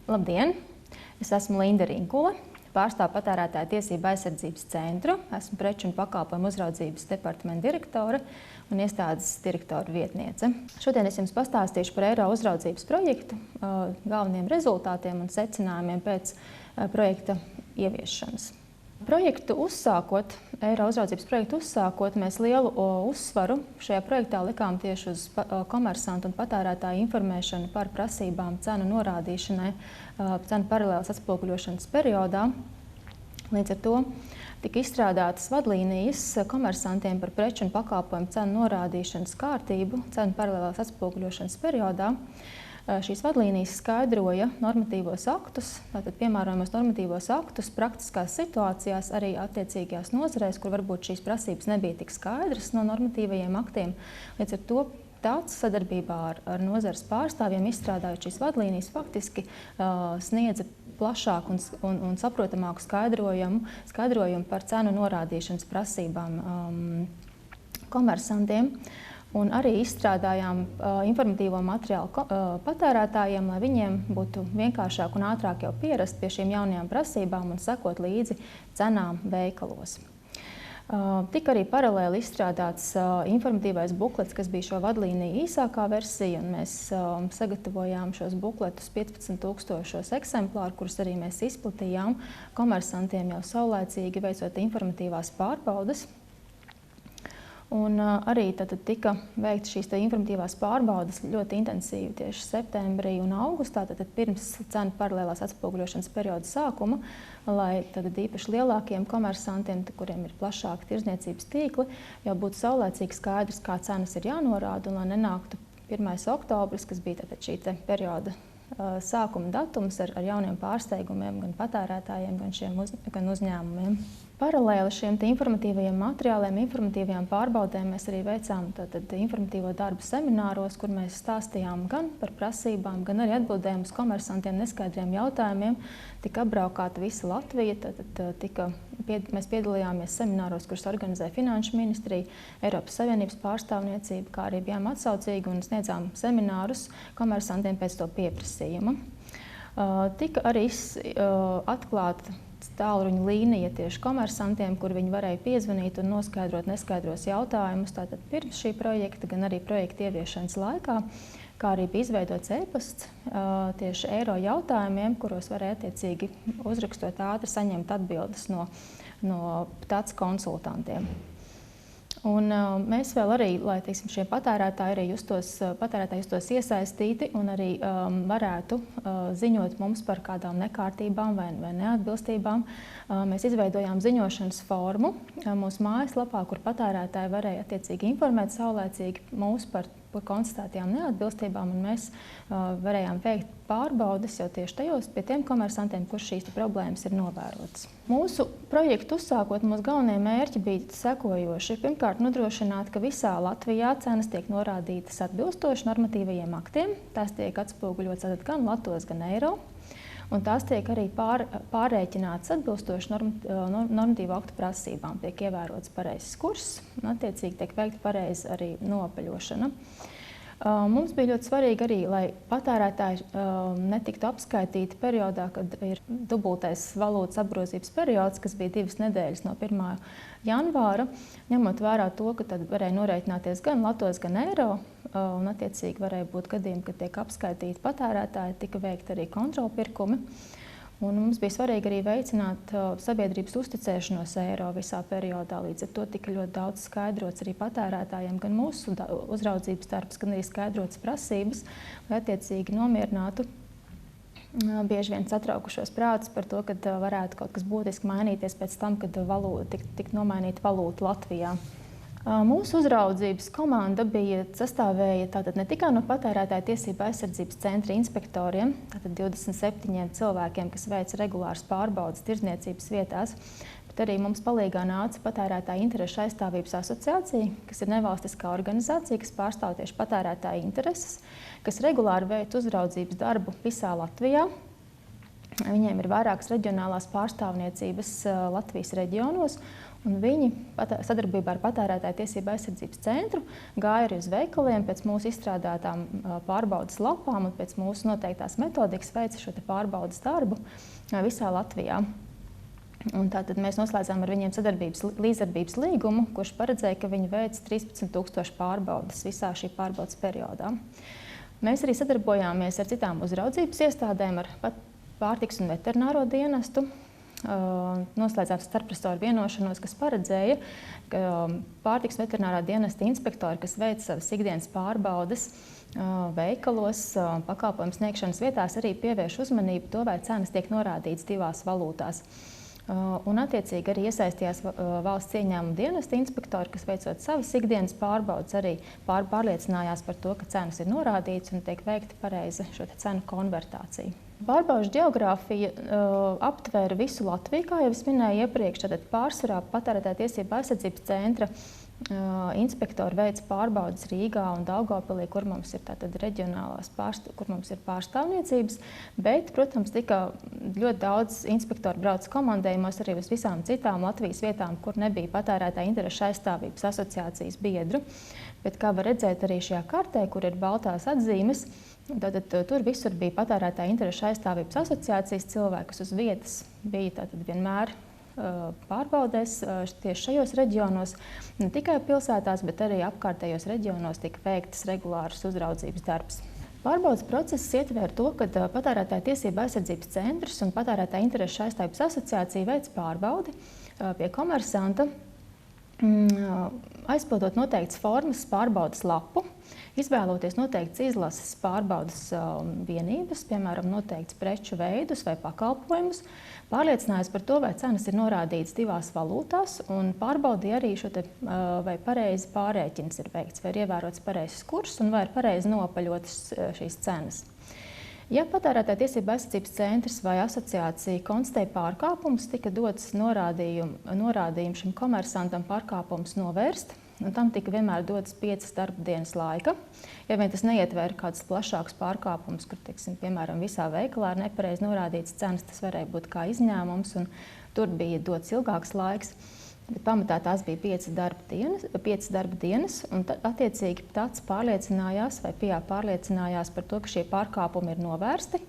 Labdien! Es esmu Linda Rinkule, pārstāvu Patērētāju tiesību aizsardzības centru, esmu preču un pakalpojumu uzraudzības departamenta direktore un iestādes direktora vietniece. Šodien es jums pastāstīšu par Eiro uzraudzības projektu, galveniem rezultātiem un secinājumiem pēc projekta ieviešanas. Projektu uzsākot, Eiro uzraudzības projektu uzsākot, mēs lielu uzsvaru šajā projektā likām tieši uz komersantu un patērētāju informēšanu par prasībām cenu norādīšanai, cenu paralēlas atspoguļošanas periodā. Līdz ar to tika izstrādātas vadlīnijas komersantiem par preču un pakalpojumu cenu norādīšanas kārtību cenu paralēlās atspoguļošanas periodā. Šīs vadlīnijas skaidroja normatīvos aktus, tātad piemērojamos normatīvos aktus praktiskās situācijās, arī attiecīgajās nozarēs, kur varbūt šīs prasības nebija tik skaidras no normatīvajiem aktiem. Līdz ar to tāds sadarbībā ar nozares pārstāvjiem izstrādājot šīs vadlīnijas faktiski sniedza plašāku un saprotamāku skaidrojumu par cenu norādīšanas prasībām komersantiem. Un arī izstrādājām informatīvo materiālu patērētājiem, lai viņiem būtu vienkāršāk un ātrāk jau pierast pie šīm jaunajām prasībām un sekot līdzi cenām veikalos. Tika arī paralēli izstrādāts informatīvais buklets, kas bija šo vadlīniju īsākā versija, un mēs sagatavojām šos bukletus 15,000 eksemplāru, kurus arī mēs izplatījām komersantiem jau saulēcīgi veicot informatīvās pārbaudes. Un arī tika veikts šīs informatīvās pārbaudes ļoti intensīvi tieši septembrī un augustā, pirms cenu paralēlās atspoguļošanas perioda sākuma, lai īpaši lielākiem komersantiem, kuriem ir plašāki tirdzniecības tīkli, jau būtu saulēcīgi skaidrs, kā cenas ir jānorāda, un lai nenāktu 1. oktobris, kas bija šī perioda sākuma datums ar jauniem pārsteigumiem gan patērētājiem, gan uzņēmumiem. Paralēli šiem informatīvajiem materiāliem, informatīvajām pārbaudēm mēs arī veicām informatīvo darbu semināros, kur mēs stāstījām gan par prasībām, gan arī atbildējām uz komersantiem neskaidriem jautājumiem. Tika apbraukāta visa Latvija, mēs piedalījāmies semināros, kurus organizēja Finanšu ministrija, Eiropas Savienības pārstāvniecība, kā arī bijām atsaucīgi un sniedzām seminārus komersantiem pēc to pieprasījuma. Tika arī atklāta tālruņa līnija tieši komersantiem, kur viņi varēja piezvanīt un noskaidrot neskaidros jautājumus tātad pirms šī projekta, gan arī projekta ieviešanas laikā, kā arī bija izveidots e-pasts tieši Eiro jautājumiem, kuros varēja attiecīgi uzrakstot ātri saņemt atbildes no tāds konsultantiem. Un mēs vēl arī, lai šie patērētāji justos iesaistīti un arī varētu ziņot mums par kādām nekārtībām vai neatbilstībām, mēs izveidojām ziņošanas formu mūsu mājaslapā, kur patērētāji varēja attiecīgi informēt saulēcīgi mūs par konstatētajām neatbilstībām, un mēs varējām veikt pārbaudes jau tieši pie tiem komersantiem, kur šīs problēmas ir novērotas. Mūsu projektu uzsākot, mūsu galvenie mērķi bija sekojoši. Pirmkārt, nodrošināt, ka visā Latvijā cenas tiek norādītas atbilstoši normatīvajiem aktiem. Tās tiek atspoguļotas gan latos, gan eiro. Un tās tiek arī pārrēķinātas atbilstoši normatīvu aktu prasībām. Tiek ievērots pareizs kurs un attiecīgi tiek veikta pareizi arī noapaļošana. Mums bija ļoti svarīgi arī, lai patērētāji netiktu apskaitīti periodā, kad ir dubultais valūtas apgrozības periods, kas bija 2 nedēļas no 1. janvāra, ņemot vērā to, ka tad varēja norēķināties gan latos, gan eiro, un attiecīgi varēja būt gadījumi, kad tiek apskaitīti patērētāji, tika veikti arī kontrolpirkumi. Un mums bija svarīgi arī veicināt sabiedrības uzticēšanos eiro visā periodā. Līdz ar to tika ļoti daudz skaidrots arī patērētājiem, gan mūsu uzraudzības darbs, gan arī skaidrotas prasības, lai attiecīgi nomierinātu bieži vien satraukušos prātus par to, ka varētu kaut kas būtiski mainīties pēc tam, kad tik nomainīta valūta Latvijā. Mūsu uzraudzības komanda sastāvēja ne tikai no Patērētāju tiesību aizsardzības centra inspektoriem, 27 cilvēkiem, kas veic regulāras pārbaudes tirdzniecības vietās, bet arī mums palīgā nāca Patērētāju interešu aizstāvības asociācija, kas ir nevalstiskā organizācija, kas pārstāv tieši patērētāju intereses, kas regulāri veic uzraudzības darbu visā Latvijā. Viņiem ir vairākas reģionālās pārstāvniecības Latvijas reģionos, Un viņi sadarbībā ar Patērētāju tiesību aizsardzības centru gāja arī uz veikaliem pēc mūsu izstrādātām pārbaudas lapām un pēc mūsu noteiktās metodikas veica šo pārbaudas darbu visā Latvijā. Un tātad mēs noslēdzām ar viņiem līdzdarbības līgumu, kurš paredzēja, ka viņi veic 13,000 pārbaudas visā šī pārbaudas periodā. Mēs arī sadarbojāmies ar citām uzraudzības iestādēm, ar Pārtikas un veterināro dienestu. Noslēdzām starpresoru vienošanos, kas paredzēja, ka Pārtikas veterinārā dienesta inspektori, kas veic savas ikdienas pārbaudes veikalos, pakalpojumu sniegšanas vietās, arī pievērš uzmanību to, vai cenas tiek norādītas divās valūtās. Un attiecīgi arī iesaistījās valsts ieņēmuma dienesta inspektori, kas veicot savas ikdienas pārbaudes, arī pārliecinājās par to, ka cenas ir norādītas un tiek veikta pareiza šo cenu konvertācija. Pārbaužu ģeogrāfija aptvēra visu Latviju, kā jau es minēju iepriekš, tātad pārsvarā Patērētāju tiesību aizsardzības centra inspektori veic pārbaudes Rīgā un Daugavpilī, kur mums ir tātad reģionālās kur mums ir pārstāvniecības, bet, protams, tika ļoti daudz inspektori brauc komandējumos arī uz visām citām Latvijas vietām, kur nebija Patērētāju interešu aizstāvības asociācijas biedru. Bet, kā var redzēt arī šajā kartē, kur ir baltās atzīmes, tātad tur visur bija Patērētāju interešu aizstāvības asociācijas cilvēki, kas uz vietas bija tātad vienmēr pārbaudēs tieši šajos reģionos, ne tikai pilsētās, bet arī apkārtējos reģionos tika veiktas regulāras uzraudzības darbs. Pārbaudas process ietver to, ka Patērētāju tiesību aizsardzības centrs un Patērētāju interešu aizstāvības asociācija veic pārbaudi pie komersanta, aizpildot noteiktas formas pārbaudas lapu, izvēloties noteiktas izlases pārbaudas vienības, piemēram, noteikts preču veidus vai pakalpojumus, pārliecinājās par to, vai cenas ir norādītas divās valūtās un pārbaudīja arī šo vai pareizi pārrēķins ir veikts, vai ir ievērots pareizs kurs un vai ir pareizi nopaļotas šīs cenas. Ja Patērētāju tiesību aizsardzības centrs vai asociācija konstatēja pārkāpumus, tika dots norādījumi šim komersantam pārkāpumus novērst, un tam tika vienmēr dotas 5 darba dienas laika. Ja vien tas neietver kādus plašākus pārkāpumus, kur, teiksim, piemēram, visā veikalā ir nepareizi norādītas cenas, tas varēja būt kā izņēmums, un tur bija dots ilgāks laiks. Bet pamatā tās bija 5 darba dienas, un attiecīgi tāds pārliecinājās vai PIA pārliecinājās par to, ka šie pārkāpumi ir novērsti.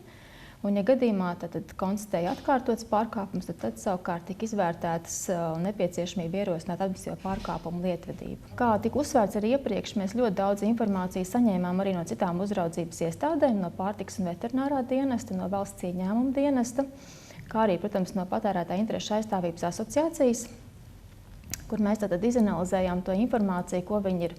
Un, ja gadījumā tad konstatēja atkārtots pārkāpums, tad savukārt tika izvērtētas nepieciešamība ierosināt administratīvo pārkāpumu lietvedību. Kā tika uzsvērts arī iepriekš, mēs ļoti daudz informācijas saņēmām arī no citām uzraudzības iestādēm, no Pārtikas un veterinārā dienesta, no valsts ieņēmuma dienesta, kā arī, protams, no Patērētāju interešu aizstāvības asociācijas, kur mēs tātad izanalizējām to informāciju, ko viņi ir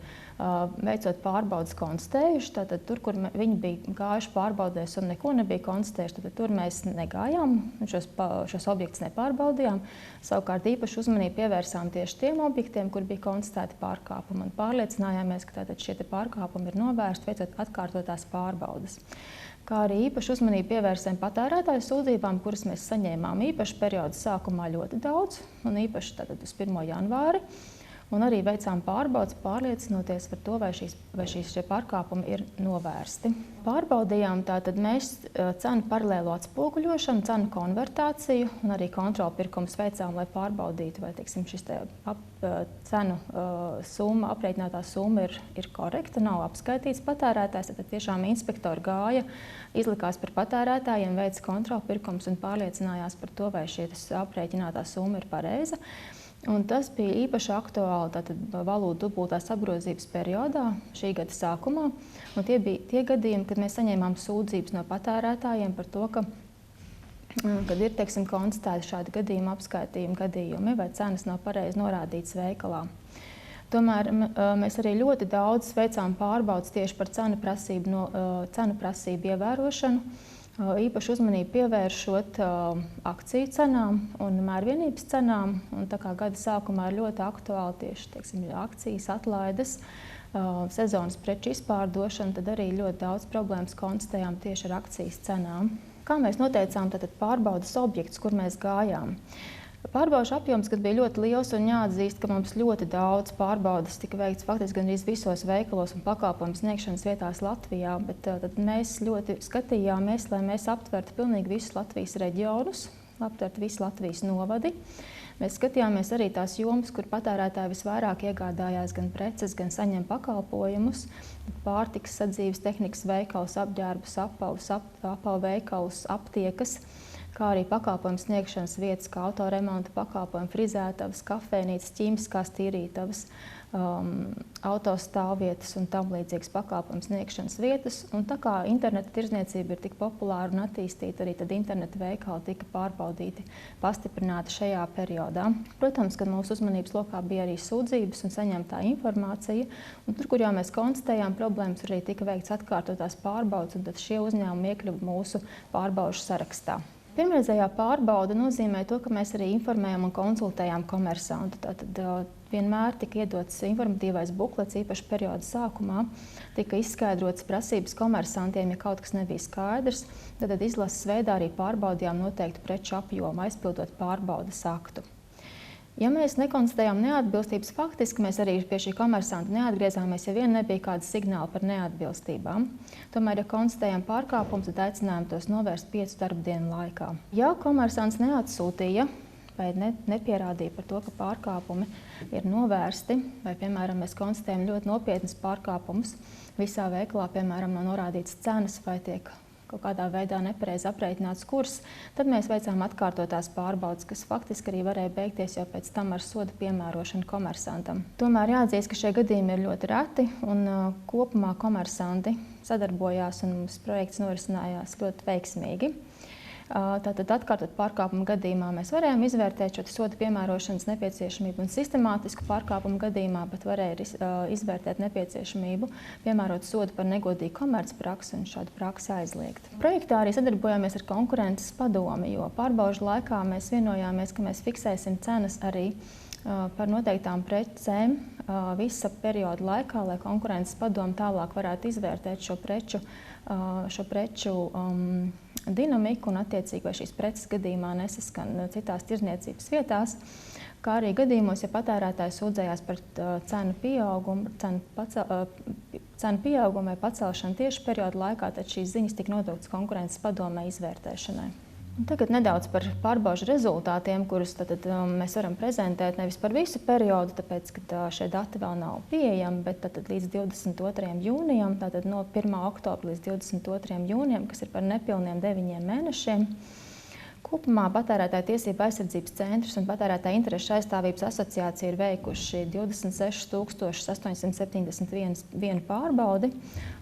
veicot pārbaudas konstatējuši. Tātad tur, kur viņi bija gājuši pārbaudēs un neko nebija konstatējuši, tad tur mēs negājām, šos objektus nepārbaudījām. Savukārt īpaši uzmanību pievērsām tieši tiem objektiem, kur bija konstatēti pārkāpumi, un pārliecinājāmies, ka tātad šie pārkāpumi ir novērsti, veicot atkārtotās pārbaudas. Kā arī īpaši uzmanību pievērsām patērētāju sūdzībām, kuras mēs saņēmām īpaši periodu sākumā ļoti daudz, un īpaši tātad uz 1. janvāri. Un arī veicām pārbaudas, pārliecinoties par to, vai šie pārkāpumi ir novērsti. Pārbaudījām tātad mēs cenu paralēlo atspoguļošanu, cenu konvertāciju un arī kontrolu pirkumus veicām, lai pārbaudītu, vai, teiksim, šis cenu summa, aprēķinātā summa ir korekta, nav apskaitīts patērētājs. Tad tiešām inspektori gāja, izlikās par patērētājiem, veica kontrolu pirkumus un pārliecinājās par to, vai šī aprēķinātā summa ir pareiza. Un tas bija īpaši aktuāli valūtu dubultās apgrozības periodā, šī gada sākumā. Un tie bija tie gadījumi, kad mēs saņēmām sūdzības no patērētājiem par to, kad ir, teiksim, konstatēti šādi gadījumi, apskaitījumi gadījumi, vai cenas nav pareizi norādītas veikalā. Tomēr mēs arī ļoti daudz veicām pārbaudas tieši par cenu prasību ievērošanu. Īpaši uzmanību pievēršot akciju cenām un mērvienības cenām. Un tā kā gada sākumā ir ļoti aktuāli tieši, teiksim, akcijas atlaides, sezonas preču izpārdošana, tad arī ļoti daudz problēmas konstatējām tieši ar akcijas cenām. Kā mēs noteicām tātad pārbaudas objektus, kur mēs gājām? Pārbaužu apjoms, kad bija ļoti liels, un jāatzīst, ka mums ļoti daudz pārbaudas tika veikts faktiski gandrīz visos veikalos un pakalpojumu sniegšanas vietās Latvijā, bet tad mēs ļoti skatījāmies, lai mēs aptvertu pilnīgi visus Latvijas reģionus, aptvertu visu Latvijas novadi. Mēs skatījāmies arī tās jomas, kur patērētāji visvairāk iegādājās gan preces, gan saņem pakalpojumus. Pārtikas, sadzīves tehnikas veikals, apģērbus, apavu veikals, aptiekas, kā arī pakalpojumu sniegšanas vietas, kā autoremonta pakalpojumi, frizētavas, kafejnīcas, ķīmiskās tīrītavas, autostāvvietas un tam līdzīgas pakalpojumu sniegšanas vietas. Un tā kā interneta tirdzniecība ir tik populāra un attīstīta, arī tad interneta veikali tika pārbaudīti, pastiprināti šajā periodā. Protams, ka mūsu uzmanības lokā bija arī sūdzības un saņemtā informācija. Un tur, kur jau mēs konstatējām problēmas, arī tika veikts atkārtotās pārbaudes, un tad šie uzņēmumi iekļuva mūsu pārbaužu sarakstā. Pirmreizējā pārbaude nozīmē to, ka mēs arī informējam un konsultējām komersantu. Tātad vienmēr tika iedots informatīvais buklets, īpaši perioda sākumā. Tika izskaidrotas prasības komersantiem, ja kaut kas nebija skaidrs. Tad izlases veidā arī pārbaudījām noteiktu preču apjomu, aizpildot pārbaudes aktu. Ja mēs nekonstatējām neatbilstības, faktiski mēs arī pie šī komersanta neatgriezāmies, ja vien nebija kāda signāla par neatbilstībām. Tomēr, ja konstatējām pārkāpumus, tad aicinājām tos novērst 5 darbdienu laikā. Ja komersants neatsūtīja vai nepierādīja par to, ka pārkāpumi ir novērsti, vai, piemēram, mēs konstatējam ļoti nopietnas pārkāpumus, visā veikalā, piemēram, nav norādīts cenas vai tiek kaut kādā veidā nepareizi aprēķināts kurs, tad mēs veicām atkārtotās pārbaudes, kas faktiski arī varēja beigties jau pēc tam ar soda piemērošanu komersantam. Tomēr jāatzīst, ka šie gadījumi ir ļoti reti un kopumā komersanti sadarbojās un mums projekts norisinājās ļoti veiksmīgi. Tātad atkārtot pārkāpumu gadījumā mēs varējām izvērtēt šo soda piemērošanas nepieciešamību un sistemātisku pārkāpumu gadījumā, bet varēja izvērtēt nepieciešamību piemērot sodu par negodīgu komercpraksi un šādu praksi aizliegt. Projektā arī sadarbojāmies ar konkurences padomi, jo pārbaužu laikā mēs vienojāmies, ka mēs fiksēsim cenas arī par noteiktām precēm visa perioda laikā, lai konkurences padomi tālāk varētu izvērtēt šo preču dinamiku un attiecīgi, vai šīs preces gadījumā nesaskan citās tirdzniecības vietās, kā arī gadījumos, ja patērētājs sūdzējās par cenu pieaugumu vai pacelšanu tieši perioda laikā, tad šīs ziņas tika nodoktas konkurences padomē izvērtēšanai. Tagad nedaudz par pārbaužu rezultātiem, kurus mēs varam prezentēt nevis par visu periodu, tāpēc, ka šie dati vēl nav pieejami, bet līdz 22. jūnijam, tātad no 1. oktobra līdz 22. jūnijam, kas ir par nepilniem 9 mēnešiem. Kopumā Patērētāju tiesību aizsardzības centrs un Patērētāju interešu aizstāvības asociācija ir veikuši 26 871 pārbaudi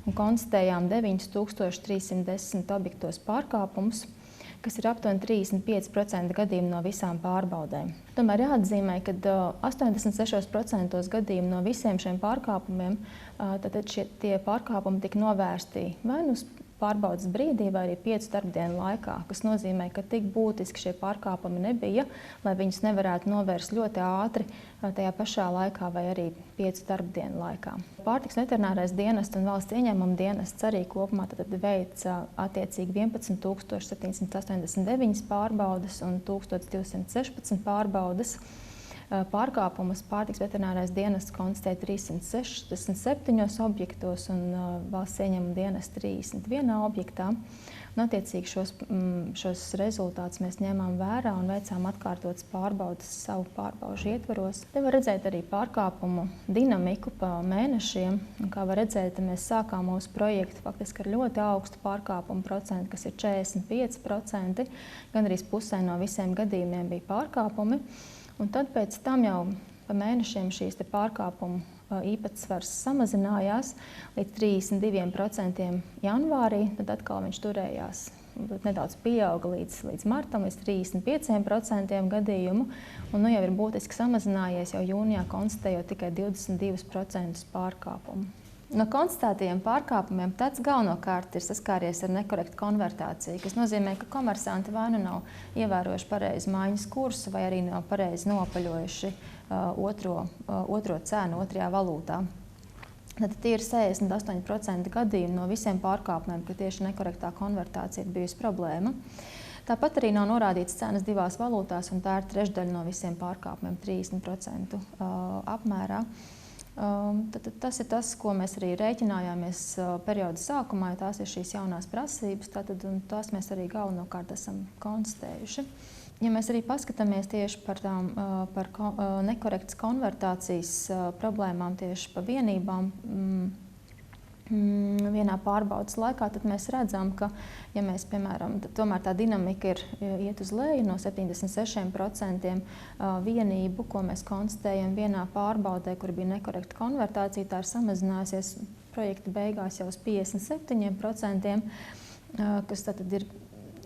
un konstatējām 9310 objektos pārkāpumus, kas ir aptuveni 35% gadījumu no visām pārbaudēm. Tomēr jāatzīmē, ka 86% gadījumu no visiem šiem pārkāpumiem tie pārkāpumi tika novērsti vai nu pārbaudas brīdī vai arī 5 darbdienu laikā, kas nozīmē, ka tik būtiski šie pārkāpumi nebija, lai viņus nevarētu novērst ļoti ātri tajā pašā laikā vai arī 5 darbdienu laikā. Pārtikas veterinārais dienests un valsts ieņēmuma dienests arī kopumā veica attiecīgi 11 789 pārbaudes un 1216 pārbaudes. Pārkāpumus pārtikas veterinārais dienests konstatēja 367 objektos un valsts ieņēmuma dienests 31 objektā. Un, attiecīgi šos rezultātus mēs ņēmām vērā un veicām atkārtotas pārbaudes savu pārbaužu ietvaros. Te var redzēt arī pārkāpumu dinamiku pa mēnešiem. Un, kā var redzēt, mēs sākām mūsu projektu faktiski ar ļoti augstu pārkāpumu procentu, kas ir 45%. Gan arī pusē no visiem gadījumiem bija pārkāpumi. Un tad pēc tam jau pa mēnešiem šīs pārkāpumu īpatsvars samazinājās līdz 32% janvārī, tad atkal viņš turējās, nedaudz pieauga līdz martam, līdz 35% gadījumu, un nu jau ir būtiski samazinājies jau jūnijā konstatējot tikai 22% pārkāpumu. No konstatētajiem pārkāpumiem tāds galvenokārt ir saskāries ar nekorektu konvertāciju, kas nozīmē, ka komersanti vai nu nav ievērojuši pareizi maiņas kursu, vai arī nav pareizi nopaļojuši otro cenu otrajā valūtā. Tad tie ir 68% gadījumu no visiem pārkāpumiem, ka tieši nekorektā konvertācija ir bijusi problēma. Tāpat arī nav norādīts cenas divās valūtās, un tā ir trešdaļa no visiem pārkāpumiem, 30% apmērā. Tas ir tas, ko mēs arī rēķinājāmies perioda sākumā, ja tās ir šīs jaunās prasības, un tās mēs arī galvenokārt esam konstatējuši. Ja mēs arī paskatāmies tieši par nekorektas konvertācijas problēmām tieši pa vienībām vienā pārbaudas laikā, tad mēs redzam, ka, ja mēs, piemēram, tomēr tā dinamika iet uz leju no 76% vienību, ko mēs konstatējam vienā pārbaudē, kur bija nekorekta konvertācija, tā ir samazinājusies projekta beigās jau uz 57%, kas tad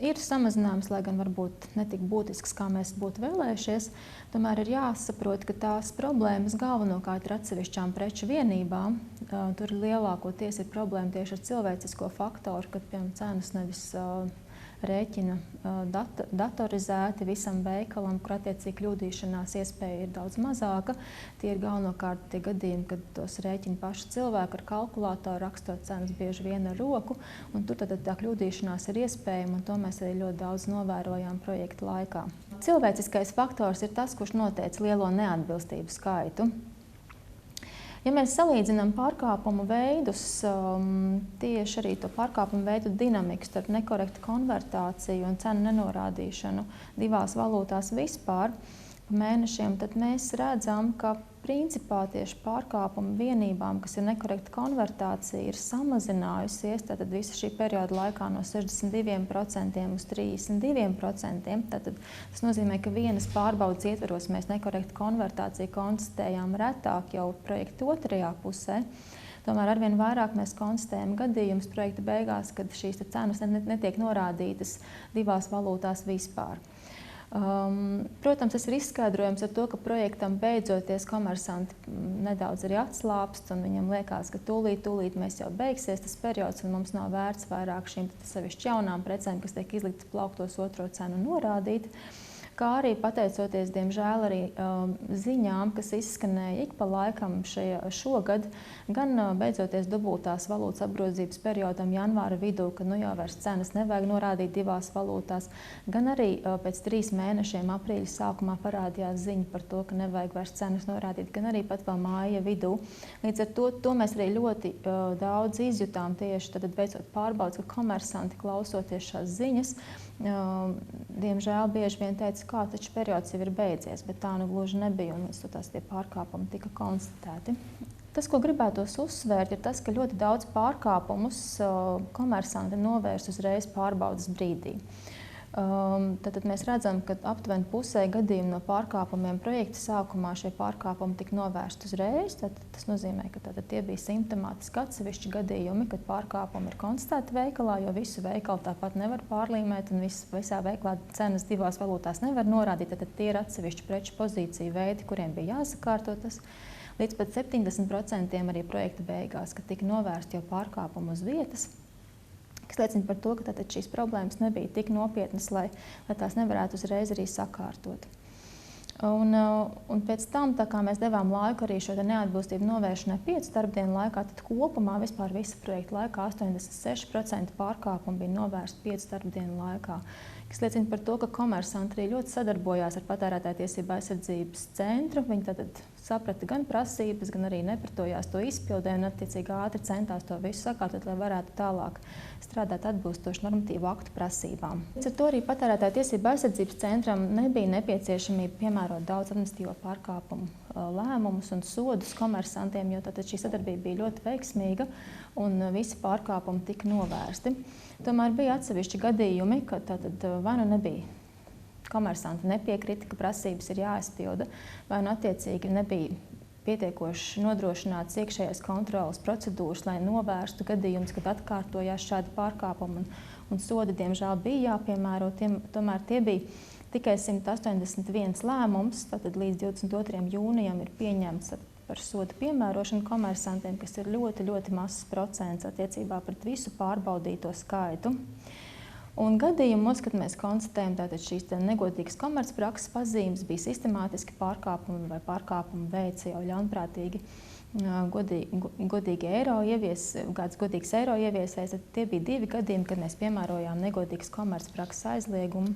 ir samazinājums, lai gan varbūt ne tik būtisks, kā mēs būtu vēlējušies. Tomēr ir jāsaprot, ka tās problēmas galvenokārt ir atsevišķām preču vienībām. Tur lielākoties ir problēma tieši ar cilvēcisko faktoru, kad piemēram cenas nevis rēķina datorizēti visam veikalam, kur attiecīgi kļūdīšanās iespēja ir daudz mazāka. Tie ir galvenokārt tie gadījumi, kad tos rēķina paši cilvēki ar kalkulātoru, rakstot cenas bieži vien ar roku, un tur tad tā kļūdīšanās ir iespējama, un to mēs arī ļoti daudz novērojām projekta laikā. Cilvēciskais faktors ir tas, kurš noteica lielo neatbilstību skaitu. Ja mēs salīdzinām pārkāpumu veidus, tieši arī to pārkāpumu veidu dinamiku starp nekorektu konvertāciju un cenu nenorādīšanu divās valūtās vispār pa mēnešiem, tad mēs redzam, ka principā tieši pārkāpumu vienībām, kas ir nekorekta konvertācija, ir samazinājusies tātad visa šī perioda laikā no 62% uz 32%. Tātad tas nozīmē, ka vienas pārbaudas ietveros mēs nekorektu konvertāciju konstatējām retāk jau projekta otrajā pusē. Tomēr arvien vairāk mēs konstatējam gadījumus projekta beigās, kad šīs cenas netiek norādītas divās valūtās vispār. Protams, tas ir izskaidrojams ar to, ka projektam beidzoties komersanti nedaudz arī atslāpst, un viņam liekas, ka tūlīt mēs jau beigsies tas periods, un mums nav vērts vairāk šīm sevišķi jaunām precēm, kas tiek izliktas plauktos otro cenu norādīt. Kā arī pateicoties, diemžēl, arī ziņām, kas izskanēja ik pa laikam šogad, gan beidzoties dubultās valūtas apgrozības periodam janvāra vidū, kad nu jau vairs cenas nevajag norādīt divās valūtās, gan arī pēc 3 mēnešiem aprīļa sākumā parādījās ziņa par to, ka nevajag vairs cenas norādīt, gan arī pat vēl māja vidū. Līdz ar to mēs arī ļoti daudz izjutām tieši tad veicot pārbaudas, ka komersanti klausoties šās ziņas, diemžēl bieži vien teica, kā taču periods jau ir beidzies, bet tā nu gluži nebija, un līdz to tie pārkāpumi tika konstatēti. Tas, ko gribētos uzsvērt, ir tas, ka ļoti daudz pārkāpumus komersanti novērst uzreiz pārbaudas brīdī. Tad mēs redzam, ka aptuveni pusē gadījumu no pārkāpumiem projekta sākumā šie pārkāpumi tika novērsti uzreiz. Tas nozīmē, ka tie bija simptomātiski atsevišķi gadījumi, kad pārkāpumi ir konstatēti veikalā, jo visu veikalu tāpat nevar pārlīmēt un visā veikalā cenas divās valūtās nevar norādīt. Tad tie ir atsevišķi preču pozīciju veidi, kuriem bija jāsakārto tas. Līdz pat 70% arī projekta beigās, kad tika novērsti jau pārkāpumi uz vietas, kas liecina par to, ka šīs problēmas nebija tik nopietnas, lai tās nevarētu uzreiz arī sakārtot. Un pēc tam, tā kā mēs devām laiku arī šo neatbilstību novēršanai 5 darbdienu laikā, tad kopumā vispār visa projekta laikā 86% pārkāpumu bija novērsti 5 darbdienu laikā, kas liecina par to, ka komersanti arī ļoti sadarbojās ar Patērētāju tiesību aizsardzības centru. Viņi tātad saprata gan prasības, gan arī nepratojās to izpildē un attiecīgi ātri centās to visu sakārtot, lai varētu tālāk strādāt atbilstoši normatīvu aktu prasībām. Līdz ar to arī Patērētāju tiesību aizsardzības centram nebija nepieciešamība piemērot daudz administratīvo pārkāpumu lēmumus un sodus komersantiem, jo tātad šī sadarbība bija ļoti veiksmīga un visi pārkāpumi tika novērsti. Tomēr bija atsevišķi gadījumi, ka tātad vai nu nebija komersanti nepiekrita, ka prasības ir jāizpilda, vai nu attiecīgi nebija pietiekoši nodrošināts iekšējās kontrolas procedūras, lai novērstu gadījumus, kad atkārtojās šādi pārkāpumi un sodi, diemžēl, bija jāpiemēro. Tomēr tie bija tikai 181 lēmums, tātad līdz 22. jūnijam ir pieņemts par sodu piemērošanu komersantiem, kas ir ļoti, ļoti mazs procents attiecībā pret visu pārbaudīto skaitu. Un gadījumos, kad mēs konstatējam šīs negodīgas komercprakses pazīmes, bija sistemātiski pārkāpumi vai pārkāpumi veica jau ļaunprātīgi godīgi kāds godīgs eiro ieviesējs. Tie bija 2 gadījumi, kad mēs piemērojām negodīgas komercprakses aizliegumu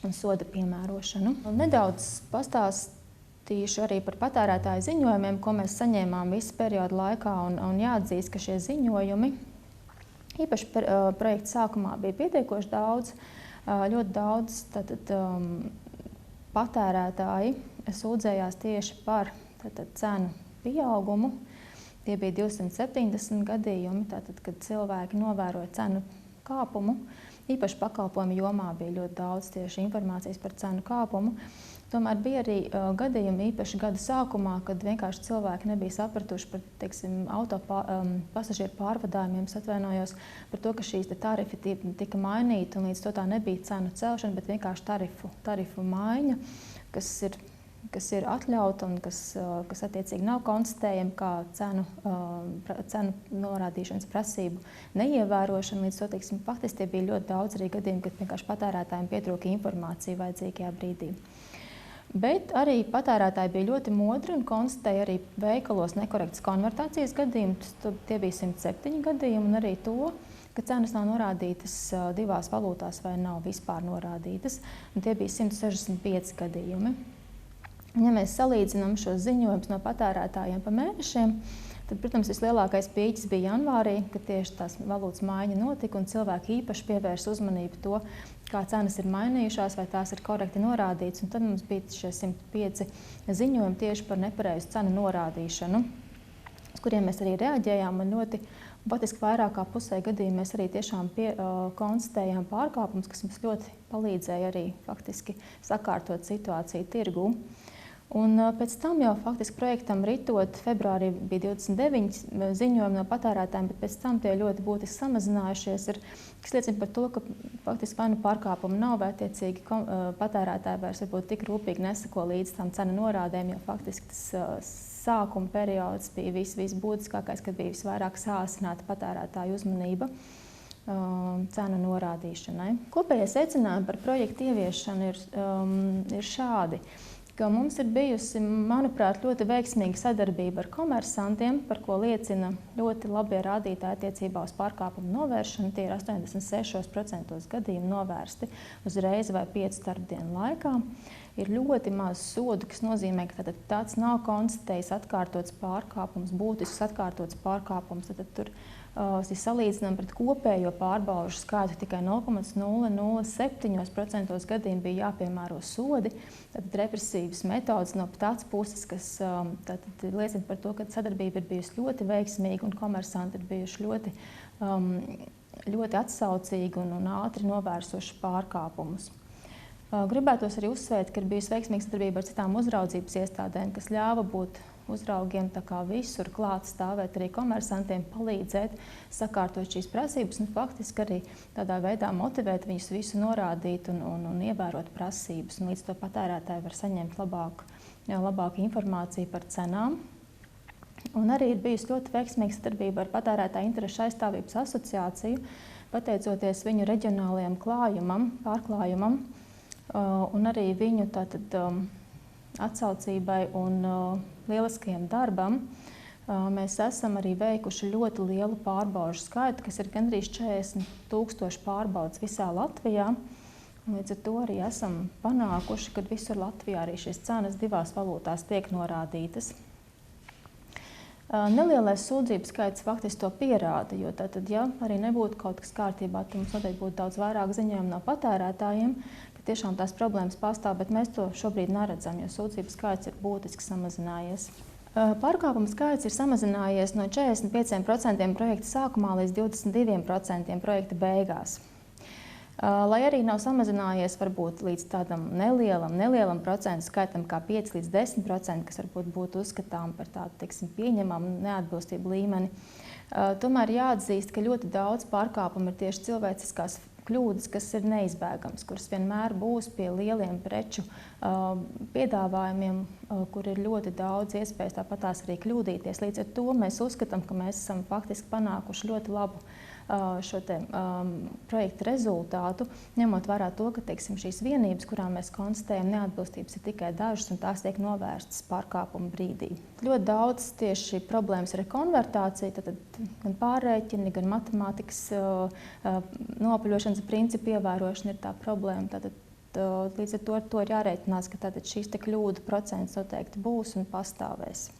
un soda piemērošanu. Nedaudz pastāstīšu arī par patērētāju ziņojumiem, ko mēs saņēmām visu periodu laikā, un jāatzīst, ka šie ziņojumi īpaši projekta sākumā bija pietiekoši daudz. Ļoti daudz patērētāji sūdzējās tieši par cenu pieaugumu. Tie bija 270 gadījumi, kad cilvēki novēroja cenu kāpumu. Īpaši pakalpojumu jomā bija ļoti daudz tieši informācijas par cenu kāpumu. Tomēr bija arī gadījumi īpaši gada sākumā, kad vienkārši cilvēki nebija sapratuši par pasažieru pārvadājumiem, atvainojos par to, ka šīs tarifi tika mainīti un līdz to tā nebija cenu celšana, bet vienkārši tarifu maiņa, kas ir atļauta un kas attiecīgi nav konstatējama kā cenu norādīšanas prasību neievērošana. Līdz to, faktiski tie bija ļoti daudz arī gadījumi, kad vienkārši patērētājiem pietrūka informācija vajadzīgajā brīdī. Bet arī patērētāji bija ļoti modri un konstatēja arī veikalos nekorektas konvertācijas gadījumus. Tie bija 107 gadījumi un arī to, ka cenas nav norādītas divās valūtās vai nav vispār norādītas. Un tie bija 165 gadījumi. Ja mēs salīdzinām šos ziņojumus no patērētājiem pa mēnešiem, tad, protams, vislielākais pīķis bija janvārī, kad tieši tās valūtas maiņa notika un cilvēki īpaši pievērsa uzmanību to, kā cenas ir mainījušās vai tās ir korekti norādītas. Un tad mums bija šie 105 ziņojumi tieši par nepareizu cenu norādīšanu, uz kuriem mēs arī reaģējām. Un patiesībā vairāk kā pusē gadījumā mēs arī tiešām konstatējām pārkāpumus, kas mums ļoti palīdzēja arī faktiski sakārtot situāciju tirgū. Un pēc tam jau faktiski projektam ritot, februārī bija 29 ziņojumi no patērētājiem, bet pēc tam tie ļoti būtiski samazinājušies, kas liecina par to, ka faktiski vai nu pārkāpumu nav, vai attiecīgi patērētāji vairs varbūt tik rūpīgi neseko līdz tām cenu norādēm, jo faktiski tas sākuma periods bija visbūtiskākais, kad bija visvairāk sāsināta patērētāju uzmanība cenu norādīšanai. Kopējie secinājumi par projektu ieviešanu ir šādi, ka mums ir bijusi, manuprāt, ļoti veiksmīga sadarbība ar komersantiem, par ko liecina ļoti labie rādītāji attiecībā uz pārkāpumu novēršanu. Tie ir 86% gadījumu novērsti uzreiz vai 5 starpdienu laikā. Ir ļoti maz sodu, kas nozīmē, ka tāds nav konstatējis atkārtots pārkāpums, būtisks atkārtots pārkāpums. Tur salīdzinām pret kopējo pārbaužu skaitu tikai 0,007% gadījumu bija jāpiemēro sodi. Tad represīvas metodas no tāds puses, kas liecina par to, ka sadarbība ir bijusi ļoti veiksmīga un komersanti ir bijuši ļoti atsaucīgi un ātri novērsuši pārkāpumus. Gribētos arī uzsvērt, ka ir bijusi veiksmīga sadarbība ar citām uzraudzības iestādēm, kas ļāva būt uzraugiem visur klāt stāvēt, arī komersantiem palīdzēt, sakārtot šīs prasības un faktiski arī tādā veidā motivēt viņus visu norādīt un ievērot prasības. Un līdz to patērētāji var saņemt labāku informāciju par cenām. Un arī ir bijusi ļoti veiksmīga sadarbība ar Patērētāju interešu aizstāvības asociāciju, pateicoties viņu reģionālajam pārklājumam un arī viņu atsaucībai un lieliskajam darbam. Mēs esam arī veikuši ļoti lielu pārbaužu skaitu, kas ir gandrīz 40,000 pārbaudas visā Latvijā. Līdz ar to arī esam panākuši, ka visur Latvijā arī šīs cenas divās valūtās tiek norādītas. Nelielais sūdzību skaits faktiski to pierāda, jo ja arī nebūtu kaut kas kārtībā, tad mums noteikti būtu daudz vairāk ziņojumu no patērētājiem, ka tiešām tās problēmas pastāv, bet mēs to šobrīd neredzam, jo sūdzību skaits ir būtiski samazinājies. Pārkāpumu skaits ir samazinājies no 45% projekta sākumā līdz 22% projekta beigās. Lai arī nav samazinājies varbūt līdz tādam nelielam procentu skaitam kā 5 līdz 10%, kas varbūt būtu uzskatām par tādu, pieņemamu neatbilstību līmeni, tomēr jāatzīst, ka ļoti daudz pārkāpumu ir tieši cilvēciskās kļūdas, kas ir neizbēgamas, kuras vienmēr būs pie lieliem preču piedāvājumiem, kur ir ļoti daudz iespējas tāpatās arī kļūdīties. Līdz ar to mēs uzskatām, ka mēs esam faktiski panākuši ļoti labu šo projektu rezultātu, ņemot vērā to, ka šīs vienības, kurām mēs konstatējam neatbilstības, ir tikai dažas un tās tiek novērstas pārkāpuma brīdī. Ļoti daudz tieši problēmas ar konvertāciju, gan pārrēķini, gan matemātikas nopaļošanas principu ievērošana ir tā problēma. Līdz ar to ir jārēķinās, ka šīs kļūdu procents noteikti būs un pastāvēs.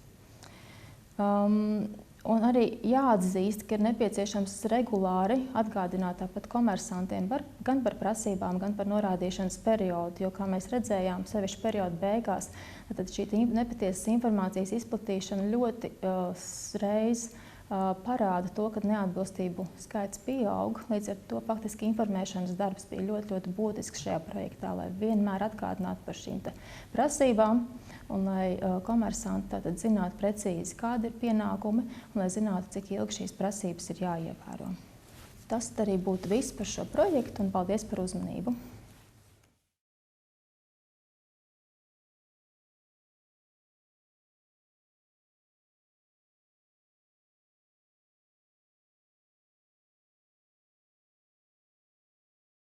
Un arī jāatzīst, ka ir nepieciešams regulāri atgādināt tāpat komersantiem gan par prasībām, gan par norādīšanas periodu, jo, kā mēs redzējām, sevišķi perioda beigās, tad šī nepatiesas informācijas izplatīšana ļoti reiz parāda to, ka neatbilstību skaits pieaug. Līdz ar to faktiski informēšanas darbs bija ļoti būtisks šajā projektā, lai vienmēr atgādinātu par šīm prasībām un lai komersanti tātad zinātu precīzi, kādi ir pienākumi un lai zinātu, cik ilgi šīs prasības ir jāievēro. Tas arī būtu viss par šo projektu un paldies par uzmanību.